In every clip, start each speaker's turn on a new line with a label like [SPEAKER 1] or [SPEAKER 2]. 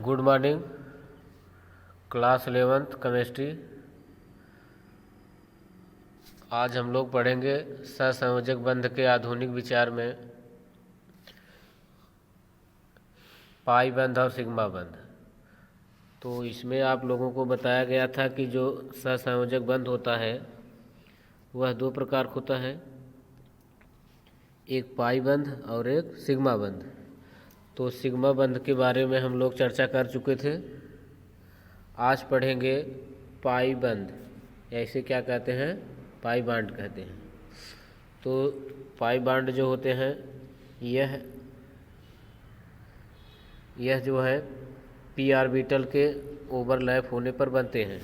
[SPEAKER 1] Good morning. Class 11th chemistry. आज हम लोग पढ़ेंगे सहसंयोजक बंध के आधुनिक विचार में पाई बंध और सिग्मा बंध। तो इसमें आप लोगों को बताया गया था कि जो सहसंयोजक बंध होता है वह दो प्रकार का होता है, एक पाई बंध और एक सिग्मा बंध। तो सिग्मा बंध के बारे में हम लोग चर्चा कर चुके थे। आज पढ़ेंगे पाई बंध, ऐसे क्या कहते हैं, पाई बांड कहते हैं। तो पाई बांड जो होते हैं यह जो है पी ऑर्बिटल के ओवरलैप होने पर बनते हैं।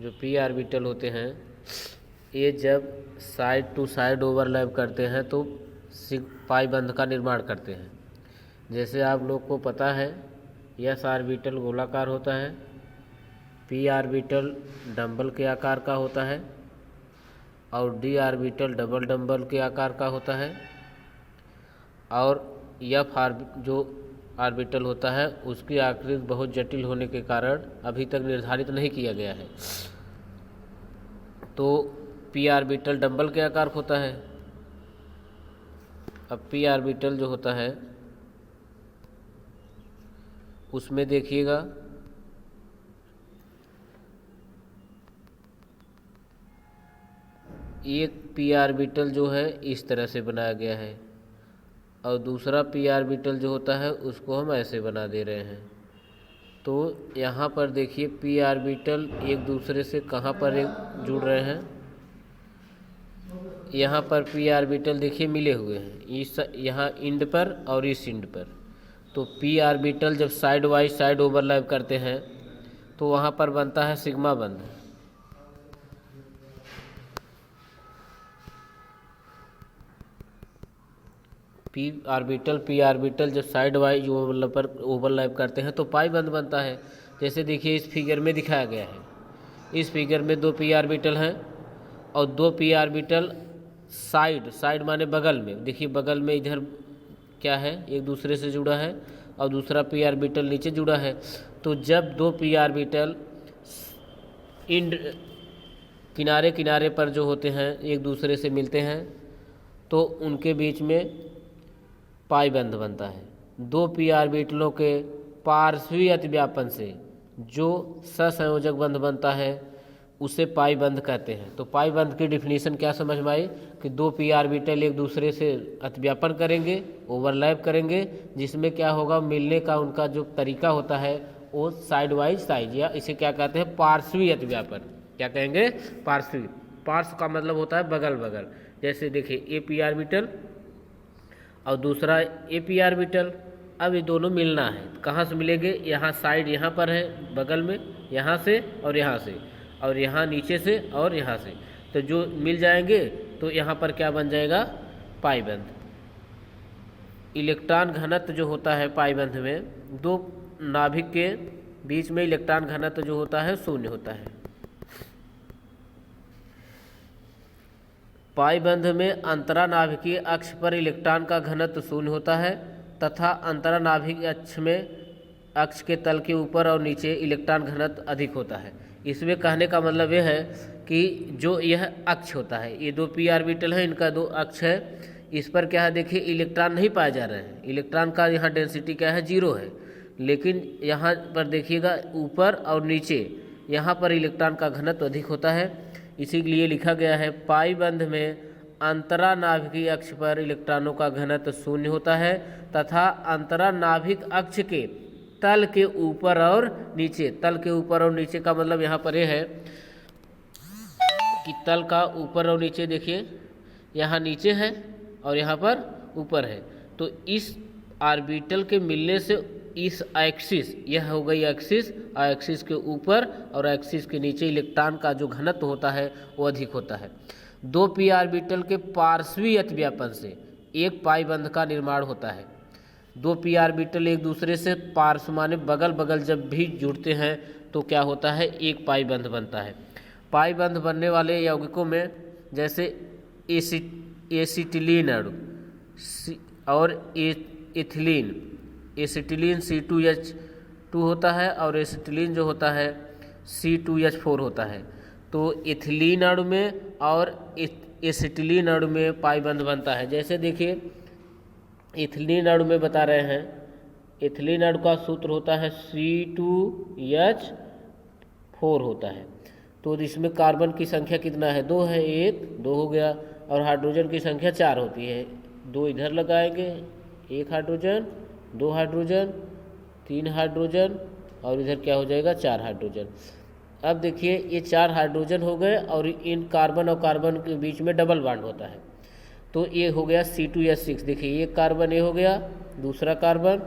[SPEAKER 1] जो पी ऑर्बिटल होते हैं ये जब साइड टू साइड ओवरलैप करते हैं तो पाई बंध का निर्माण करते हैं। जैसे आप लोग को पता है एस ऑर्बिटल गोलाकार होता है, पी ऑर्बिटल डंबल के आकार का होता है और डी ऑर्बिटल डबल डंबल के आकार का होता है, और एफ जो ऑर्बिटल होता है उसकी आकृति बहुत जटिल होने के कारण अभी तक निर्धारित नहीं किया गया है। तो पी ऑर्बिटल डंबल के आकार का होता है। अब पी ऑर्बिटल जो होता है उसमें देखिएगा एक पी ऑर्बिटल जो है इस तरह से बनाया गया है और दूसरा पी ऑर्बिटल जो होता है उसको हम ऐसे बना दे रहे हैं। तो यहाँ पर देखिए पी ऑर्बिटल एक दूसरे से कहाँ पर जुड़ रहे हैं, यहाँ पर पी ऑर्बिटल देखिए मिले हुए हैं, इस यहाँ इंड पर और इस इंड पर। तो पी ऑर्बिटल जब साइड वाइज साइड ओवरलैप करते हैं तो वहाँ पर बनता है सिग्मा बंध। पी ऑर्बिटल जब साइड वाइज ओवरलैप करते हैं तो पाई बंध बनता है। जैसे देखिए इस फिगर में दिखाया गया है, इस फिगर में दो पी ऑर्बिटल हैं और दो पी ऑर्बिटल साइड माने बगल में, देखिए बगल में इधर क्या है, एक दूसरे से जुड़ा है और दूसरा पी ऑर्बिटल नीचे जुड़ा है। तो जब दो पी ऑर्बिटल इंड किनारे किनारे पर जो होते हैं एक दूसरे से मिलते हैं तो उनके बीच में पाई बंध बनता है। दो पी ऑर्बिटलों के पार्श्वीय अतिव्यापन से जो सहसंयोजक बंध बनता है उसे पाई बंध कहते हैं। तो पाई बंध की डिफिनीशन क्या समझ में आई कि दो पी ऑर्बिटल एक दूसरे से अतिव्यापन करेंगे, ओवरलैप करेंगे, जिसमें क्या होगा, मिलने का उनका जो तरीका होता है वो साइड वाइज साइड, या इसे क्या कहते हैं, पार्श्वीय अतिव्यापन। क्या कहेंगे, पार्श्वीय। पार्श्व का मतलब होता है बगल बगल। जैसे देखिए ए पी ऑर्बिटल और दूसरा ए पी ऑर्बिटल, अब ये दोनों मिलना है। कहाँ से मिलेंगे, यहाँ साइड यहाँ पर है बगल में, यहाँ से और यहाँ से, और यहाँ नीचे से और यहाँ से, तो जो मिल जाएंगे तो यहाँ पर क्या बन जाएगा, पाई बंध। इलेक्ट्रॉन घनत्व जो होता है पाई बंध में, दो नाभिक के बीच में इलेक्ट्रॉन घनत्व जो होता है शून्य होता है। पाई बंध में अंतरानाभिकीय अक्ष पर इलेक्ट्रॉन का घनत्व शून्य होता है तथा अंतरानाभिक अक्ष के तल के ऊपर और नीचे इलेक्ट्रॉन घनत्व अधिक होता है। इसमें कहने का मतलब यह है कि जो यह अक्ष होता है, ये दो पी ऑर्बिटल है, इनका दो अक्ष है, इस पर क्या है, देखिए इलेक्ट्रॉन नहीं पाए जा रहे हैं। इलेक्ट्रॉन का यहाँ डेंसिटी क्या है, 0 है, लेकिन यहाँ पर देखिएगा ऊपर और नीचे यहाँ पर इलेक्ट्रॉन का घनत्व अधिक होता है। इसीलिए लिखा गया है पाई बंध में अंतरानाभिकीय अक्ष पर इलेक्ट्रॉनों का घनत्व शून्य होता है तथा अंतरानाभिक अक्ष के तल के ऊपर और नीचे, तल के ऊपर और नीचे का मतलब यहाँ पर यह है कि तल का ऊपर और नीचे, देखिए यहाँ नीचे है और यहाँ पर ऊपर है। तो इस ऑर्बिटल के मिलने से इस एक्सिस, यह हो गई एक्सिस, और एक्सिस के ऊपर और एक्सिस के नीचे इलेक्ट्रॉन का जो घनत्व होता है वो अधिक होता है। दो पी ऑर्बिटल के पार्श्वीय अतिव्यापन से एक पाई बंध का निर्माण होता है। दो पी ऑर्बिटल एक दूसरे से पार्श्व माने बगल बगल जब भी जुड़ते हैं तो क्या होता है, एक पाई बंध बनता है। पाई बंध बनने वाले यौगिकों में जैसे एसिटिलीन और एथिलीन, एसिटिलीन C2H 2 होता है और एसिटिलीन जो होता है C2H4 होता है। तो इथिलीन अणु में और एसिटिलीन अणु में पाई बंध बनता है। जैसे देखिए इथिलीन अणु में बता रहे हैं, इथिलीन अणु का सूत्र होता है C2H4 होता है। तो इसमें कार्बन की संख्या कितना है, 2 है, 1 2 हो गया, और हाइड्रोजन की संख्या 4 होती है। 2 इधर लगाएंगे, 1 हाइड्रोजन, 2 हाइड्रोजन, 3 हाइड्रोजन, और इधर क्या हो जाएगा 4 हाइड्रोजन। अब देखिए ये 4 हाइड्रोजन हो गए और इन कार्बन और कार्बन के बीच में डबल बॉन्ड होता है। तो ये हो गया C2H6। देखिए एक कार्बन ये हो गया, दूसरा कार्बन,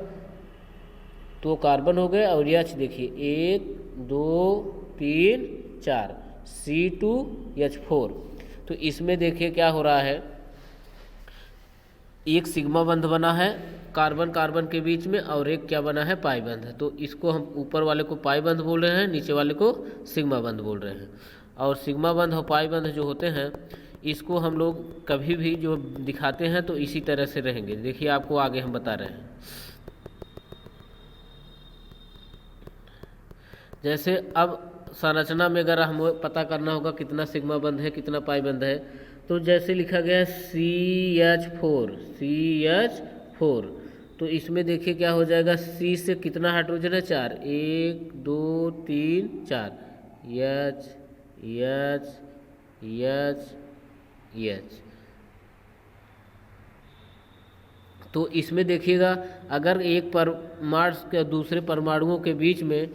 [SPEAKER 1] 2 कार्बन हो गए, और H देखिए 1 2 3 4 C2H4। तो इसमें देखिए क्या हो रहा है, एक सिग्मा बंध बना है कार्बन कार्बन के बीच में, और एक क्या बना है, पाई बंध। तो इसको हम ऊपर वाले को पाई बंध बोल रहे हैं, नीचे वाले को सिग्मा बंध बोल रहे हैं। और सिग्मा बंध और पाई बंध जो होते हैं, इसको हम लोग कभी भी जो दिखाते हैं तो इसी तरह से रहेंगे। देखिए आपको आगे हम बता रहे हैं। जैसे अब संरचना में अगर हमें पता करना होगा कितना सिग्मा बंध है कितना पाई बंध है, तो जैसे लिखा गया है CH4, तो इसमें देखिए क्या हो जाएगा, C से कितना हाइड्रोजन है, 4, 1 2 3 4, H। तो इसमें देखिएगा अगर एक परमाणु के दूसरे परमाणुओं के बीच में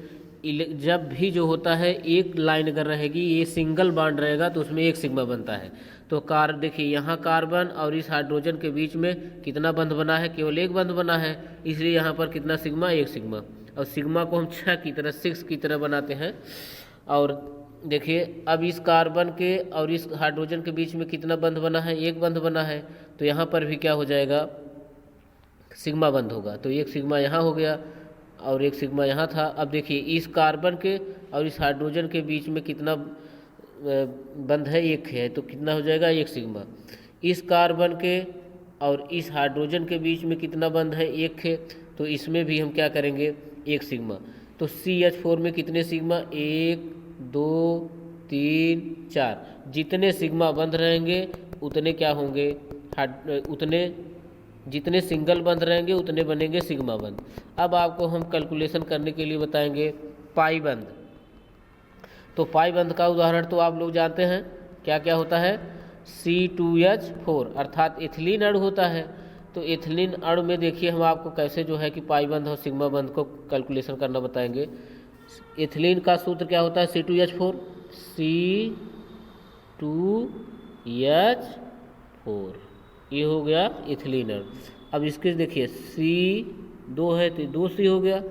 [SPEAKER 1] जब भी जो होता है एक लाइन अगर रहेगी, ये सिंगल बॉन्ड रहेगा तो उसमें एक सिग्मा बनता है। तो देखिए यहाँ कार्बन और इस हाइड्रोजन के बीच में कितना बंध बना है, केवल एक बंध बना है, इसलिए यहाँ पर कितना सिग्मा, एक सिग्मा। और सिग्मा को हम 6 की तरह 6 की तरह बनाते हैं। और देखिए अब इस कार्बन के और इस हाइड्रोजन के बीच में कितना बंध बना है, एक बंध बना है, तो यहाँ पर भी क्या हो जाएगा, सिग्मा बंध होगा। तो एक सिग्मा यहाँ हो गया और एक सिग्मा यहाँ था। अब देखिए इस कार्बन के और इस हाइड्रोजन के बीच में कितना बंध है, एक है, तो कितना हो जाएगा, एक सिग्मा। इस कार्बन के और इस हाइड्रोजन के बीच में कितना बंध है, एक है, तो इसमें भी हम क्या करेंगे, एक सिग्मा। तो CH4 में कितने सिग्मा, 1 2 3 4, जितने सिग्मा बंध रहेंगे उतने क्या होंगे, उतने जितने सिंगल बंध रहेंगे उतने बनेंगे सिग्मा बंध। अब आपको हम कैलकुलेशन करने के लिए बताएंगे पाई बंध। तो पाई बंध का उदाहरण तो आप लोग जानते हैं, क्या क्या होता है, C2H4 अर्थात इथिलीन अणु होता है। तो इथिलीन अणु में देखिए हम आपको कैसे जो है कि पाई बंध और सिग्मा बंध को कैलकुलेशन करना बताएंगे। इथिलीन का सूत्र क्या होता है, C2H4, C2H4, ये हो गया इथिलीन अणु। अब इसके देखिए C2 है तो 2C हो गया,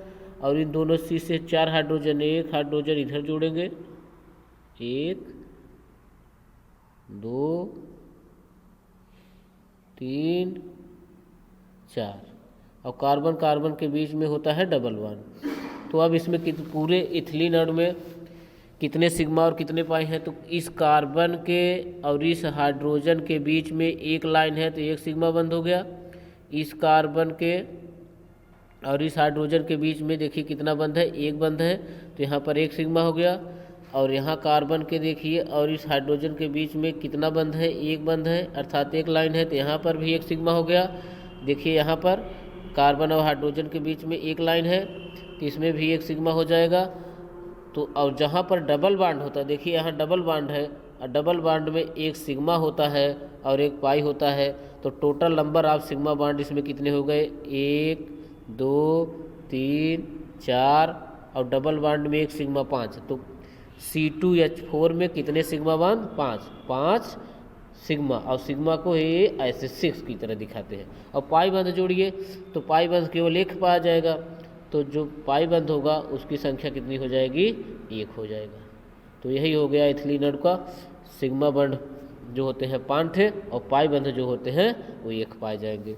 [SPEAKER 1] और इन दोनों C से 4 हाइड्रोजन, 1 हाइड्रोजन इधर जोड़ेंगे, 1 2 3 4, और कार्बन कार्बन के बीच में होता है डबल बॉन्ड। तो अब इसमें पूरे इथिलीन अणु में कितने सिग्मा और कितने पाई हैं, तो इस कार्बन के और इस हाइड्रोजन के बीच में एक लाइन है तो एक सिग्मा बंध हो गया। इस कार्बन के और इस हाइड्रोजन के बीच में देखिए कितना बंध है, एक बंध है, तो यहाँ पर एक सिग्मा हो गया। और यहाँ कार्बन के देखिए और इस हाइड्रोजन के बीच में कितना बंध है, एक बंध है, अर्थात एक लाइन है, तो यहाँ पर भी एक सिग्मा हो गया। देखिए यहाँ पर कार्बन और हाइड्रोजन के बीच में एक लाइन है तो इसमें भी एक सिग्मा हो जाएगा। तो और जहाँ पर डबल बॉन्ड होता है, देखिए यहाँ डबल बॉन्ड है, और डबल बॉन्ड में एक सिग्मा होता है और एक पाई होता है। तो total number of sigma bond इसमें कितने हो गए, 1 2 3 4, और डबल बॉन्ड में एक सिग्मा 5। तो C2H4 में कितने सिग्मा बॉन्ड, 5 सिग्मा, और सिग्मा को ये ऐसे 6 की तरह दिखाते हैं। और पाई बंध जोड़िए तो पाई बंध केवल एक पाया जाएगा, तो जो पाई बंध होगा उसकी संख्या कितनी हो जाएगी, 1 हो जाएगा। तो यही हो गया इथिलीन अणु का सिग्मा बंध जो होते हैं 5 थे, और पाई बंध जो होते हैं वो 1 पाए जाएंगे।